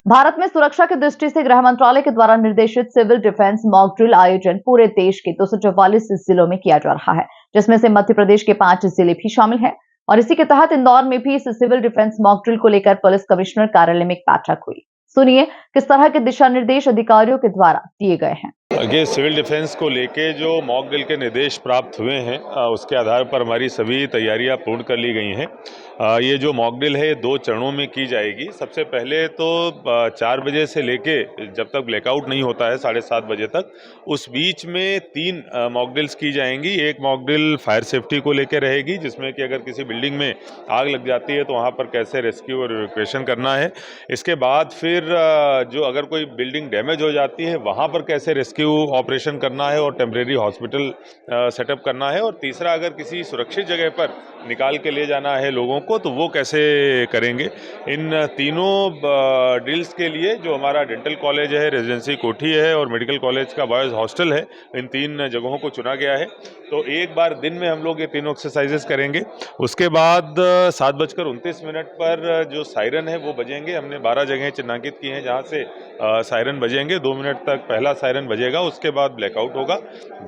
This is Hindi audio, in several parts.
भारत में सुरक्षा की दृष्टि से गृह मंत्रालय के द्वारा निर्देशित सिविल डिफेंस मॉक ड्रिल आयोजन पूरे देश के 244 जिलों में किया जा रहा है, जिसमें से मध्य प्रदेश के 5 जिले भी शामिल हैं। और इसी के तहत इंदौर में भी इस सिविल डिफेंस मॉक ड्रिल को लेकर पुलिस कमिश्नर कार्यालय में एक बैठक हुई। सुनिए किस तरह के दिशा निर्देश अधिकारियों के द्वारा दिए गए हैं। ये सिविल डिफेंस को लेके जो मॉक ड्रिल के निर्देश प्राप्त हुए हैं, उसके आधार पर हमारी सभी तैयारियां पूर्ण कर ली गई हैं। ये जो मॉक ड्रिल है 2 चरणों में की जाएगी। सबसे पहले तो 4 बजे से लेके जब तक ब्लैकआउट नहीं होता है 7:30 बजे तक, उस बीच में 3 मॉक ड्रिल्स की जाएंगी। एक मॉक ड्रिल फायर सेफ्टी को लेकर रहेगी, जिसमें कि अगर किसी बिल्डिंग में आग लग जाती है तो वहाँ पर कैसे रेस्क्यू और इवैक्यूएशन करना है। इसके बाद फिर जो अगर कोई बिल्डिंग डैमेज हो जाती है वहाँ पर कैसे रेस्क्यू ऑपरेशन करना है और टेम्परेरी हॉस्पिटल सेटअप करना है। और तीसरा, अगर किसी सुरक्षित जगह पर निकाल के ले जाना है लोगों को तो वो कैसे करेंगे। इन तीनों ड्रिल्स के लिए जो हमारा डेंटल कॉलेज है, रेजिडेंसी कोठी है और मेडिकल कॉलेज का बॉयज़ हॉस्टल है, इन 3 जगहों को चुना गया है। तो एक बार दिन में हम लोग ये तीनों एक्सरसाइजेस करेंगे। उसके बाद 7:29 पर जो सायरन है वो बजेंगे। हमने 12 जगहें चिन्हांकित की हैं जहाँ से सायरन बजेंगे। 2 मिनट तक पहला सायरन बजेगा, उसके बाद ब्लैकआउट होगा।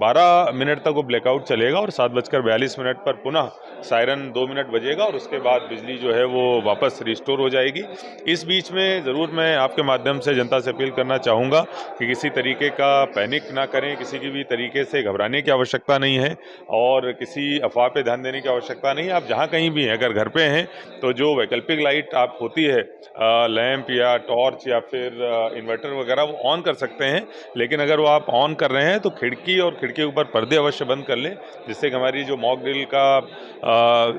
12 मिनट तक वो ब्लैकआउट चलेगा और 7:42 पर पुनः सायरन 2 मिनट बजेगा और उसके बाद बिजली जो है वो वापस रिस्टोर हो जाएगी। इस बीच में ज़रूर मैं आपके माध्यम से जनता से अपील करना चाहूँगा कि किसी तरीके का पैनिक ना करें, किसी की भी तरीके से घबराने की आवश्यकता नहीं है और किसी अफवाह पे ध्यान देने की आवश्यकता नहीं है। आप जहाँ कहीं भी हैं, अगर घर पे हैं तो जो वैकल्पिक लाइट आप होती है, लैंप या टॉर्च या फिर इन्वर्टर वगैरह, वो ऑन कर सकते हैं। लेकिन अगर वो आप ऑन कर रहे हैं तो खिड़की और खिड़की के ऊपर पर्दे अवश्य बंद कर लें, जिससे कि हमारी जो मॉक ड्रिल का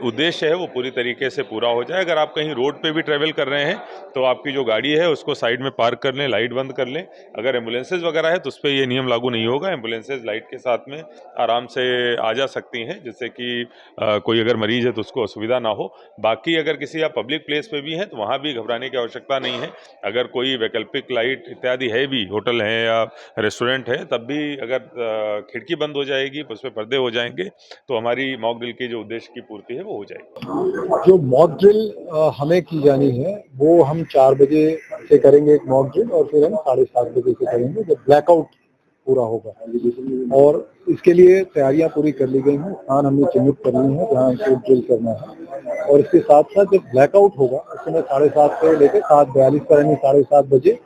उद्देश्य है वो पूरी तरीके से पूरा हो जाए। अगर आप कहीं रोड पे भी ट्रैवल कर रहे हैं तो आपकी जो गाड़ी है उसको साइड में पार्क कर लें, लाइट बंद कर लें। अगर एम्बुलेंसेज वगैरह है तो उस पर ये नियम लागू नहीं होगा। एम्बुलेंसेज लाइट के साथ में आराम से आ जा सकती हैं, जिससे कि कोई अगर मरीज है तो उसको असुविधा ना हो। बाकी अगर किसी आप पब्लिक प्लेस पे भी हैं तो वहाँ भी घबराने की आवश्यकता नहीं है। अगर कोई वैकल्पिक लाइट इत्यादि है भी, होटल है या रेस्टोरेंट है, तब भी अगर खिड़की बंद हो जाएगी, उस पर पर्दे हो जाएंगे तो हमारी मॉक ड्रिल की जो उद्देश्य की पूर्ति है वो हो जाएगी। जो मॉक ड्रिल हमें की जानी है वो हम 4 बजे से करेंगे एक मॉक ड्रिल और फिर हम 7:30 बजे से करेंगे जब ब्लैकआउट पूरा होगा। और इसके लिए तैयारियां पूरी कर ली गई हैं। स्थान हमने चिन्हित कर ली है जहाँ हमको ड्रिल करना है। और इसके साथ साथ जब ब्लैकआउट होगा उस समय 7:30 से लेकर 7:42 पर यानी 7:30 बजे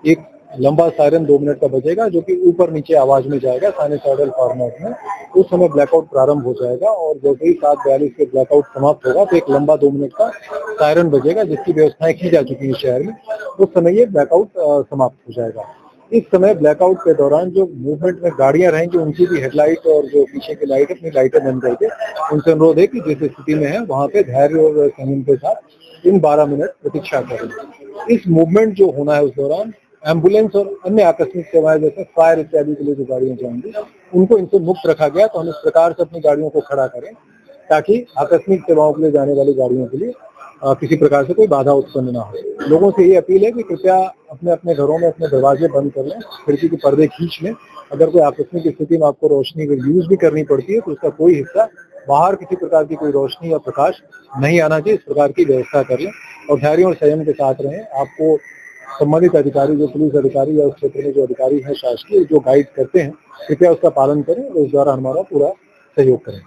एक लंबा सायरन 2 मिनट का बजेगा, जो कि ऊपर नीचे आवाज में जाएगा साइनसॉइडल फॉर्मेट में। उस समय ब्लैकआउट प्रारंभ हो जाएगा और जब भी 7:42 के ब्लैकआउट समाप्त होगा तो एक लंबा 2 मिनट का सायरन बजेगा, जिसकी व्यवस्थाएं की जा चुकी है शहर में। उस समय ये ब्लैकआउट समाप्त हो जाएगा। इस समय ब्लैकआउट के दौरान जो मूवमेंट में गाड़ियां रहेंगी उनकी भी हेडलाइट और जो पीछे की लाइट अपनी लाइटें बंद करके उनसे अनुरोध है कि जिस स्थिति में है वहां पे धैर्य और संयम के साथ इन 12 मिनट प्रतीक्षा करें। इस मूवमेंट जो होना है उस दौरान एम्बुलेंस और अन्य आकस्मिक सेवाएं जैसे फायर इत्यादि के लिए जो गाड़ियां जाएंगी उनको इनसे मुक्त रखा गया। तो हम इस प्रकार से अपनी गाड़ियों को खड़ा करें ताकि आकस्मिक सेवाओं के लिए जाने वाली गाड़ियों के लिए किसी प्रकार से कोई बाधा उत्पन्न ना हो। लोगों से ये अपील है कि कृपया अपने अपने घरों में अपने दरवाजे बंद कर लें, खिड़की के पर्दे खींच लें। अगर कोई आकस्मिक स्थिति में आपको रोशनी यूज भी करनी पड़ती है तो उसका कोई हिस्सा बाहर किसी प्रकार की कोई रोशनी या प्रकाश नहीं आना चाहिए। इस प्रकार की व्यवस्था कर लें और धैर्य और संयम के साथ रहें। आपको संबंधित अधिकारी, जो पुलिस अधिकारी या उस क्षेत्र में जो अधिकारी हैं शासकीय, जो गाइड करते हैं, कृपया उसका पालन करें और उस द्वारा हमारा पूरा सहयोग करें।